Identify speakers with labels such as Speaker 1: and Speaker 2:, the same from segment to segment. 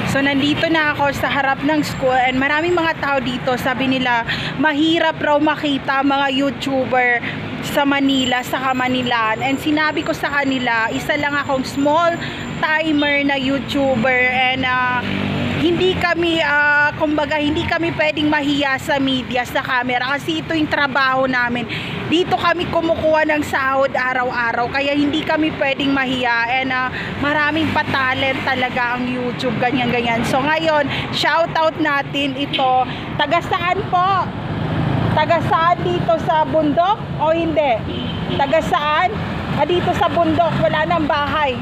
Speaker 1: So nandito na ako sa harap ng school and maraming mga tao dito, sabi nila mahirap raw makita mga YouTuber sa Manila, sa Kamanilan. And sinabi ko sa kanila, isa lang akong small timer na YouTuber and hindi kami kumbaga hindi kami pwedeng mahiya sa media, sa camera, kasi ito yung trabaho namin. Dito kami kumukuha ng sahod araw-araw, kaya hindi kami pwedeng mahiya. And maraming patalent talaga ang YouTube, ganyan-ganyan. So ngayon, shoutout natin ito. Taga saan po? Taga saan dito sa bundok o hindi? Taga saan? Dito sa bundok, wala nang bahay.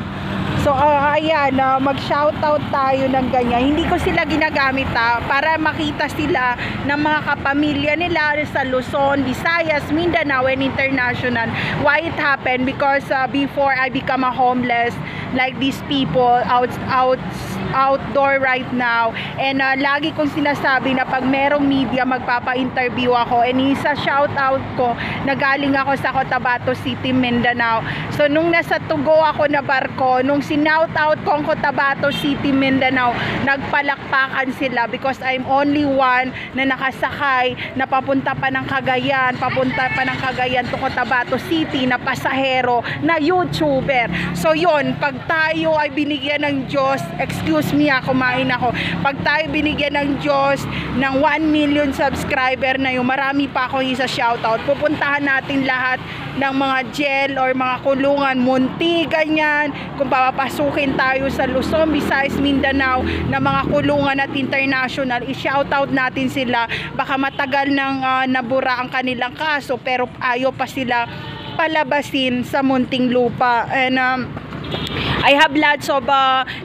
Speaker 1: So ayan, mag-shoutout tayo ng ganyan. Hindi ko sila ginagamit para makita sila ng mga kapamilya nila sa Luzon, Visayas, Mindanao, and international. Why it happened? Because before I become a homeless, like these people outdoor right now, and lagi kong sinasabi na pag merong media magpapa-interview ako, and isa shoutout ko na galing ako sa Cotabato City, Mindanao. So nung nasa Tugo ako na barko, nung sinout-out ko ang Cotabato City, Mindanao, nagpalakpakan sila because I'm only one na nakasakay na papunta pa ng Cagayan to Cotabato City na pasahero na YouTuber. So yun, pag tayo ay binigyan ng Diyos, excuse me kumain ako, pag tayo binigyan ng Diyos ng 1 million subscriber na yung marami pa akong isa shoutout, pupuntahan natin lahat ng mga jail or mga kulungan, munti, ganyan. Kung papapasukin tayo sa Luzon, Visayas, Mindanao na mga kulungan at international, i-shoutout natin sila. Baka matagal nang nabura ang kanilang kaso pero ayaw pa sila palabasin sa munting lupa. And I have lots of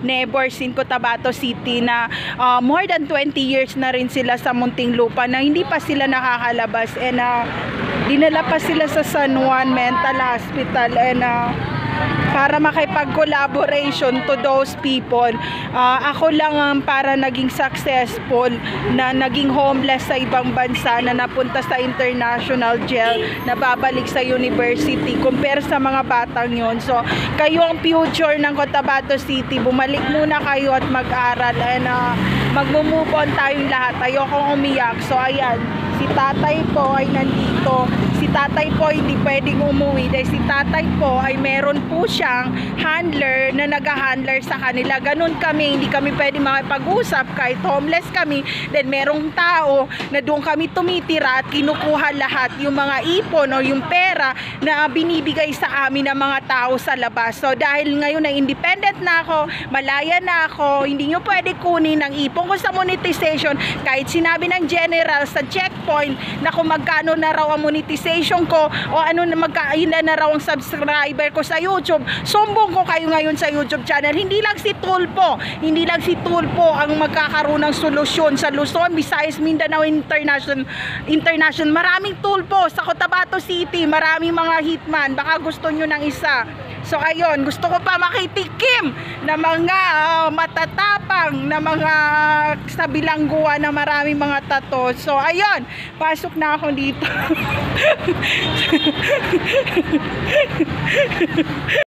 Speaker 1: neighbors in Cotabato City na more than 20 years na rin sila sa munting lupa na hindi pa sila nakakalabas, and dinala pa sila sa San Juan Mental Hospital, and para makipag-collaboration to those people. Ako lang para naging successful na naging homeless sa ibang bansa, na napunta sa international jail, na babalik sa university compare sa mga batang yon. So kayo ang future ng Cotabato City, bumalik muna kayo at mag-aral, and mag-move on tayong lahat. Ayokong umiyak. So ayan, si tatay po ay nandito. Si tatay po hindi pwedeng umuwi dahil si tatay po ay meron po siyang handler na nag-handler sa kanila. Ganun kami, hindi kami pwedeng makipag-usap kahit homeless kami. Then merong tao na doon kami tumitira at kinukuha lahat yung mga ipon o yung pera na binibigay sa amin ng mga tao sa labas. So dahil ngayon na independent na ako, malaya na ako, hindi nyo pwede kunin ang ipon ko sa monetization. Kahit sinabi ng general sa checkpoint na kung magkano na raw ang monetization ko o ano na magkailan na raw ang subscriber ko sa YouTube, sumbong ko kayo ngayon sa YouTube channel. Hindi lang si Tulpo ang magkakaroon ng solusyon sa Luzon, Visayas, Mindanao, international. Maraming Tulpo sa Cotabato City, maraming mga hitman. Baka gusto nyo ng isa. So ayun, gusto ko pa makitikim na mga matatapang na mga sa bilangguan na maraming mga tato. So ayun, pasok na ako dito.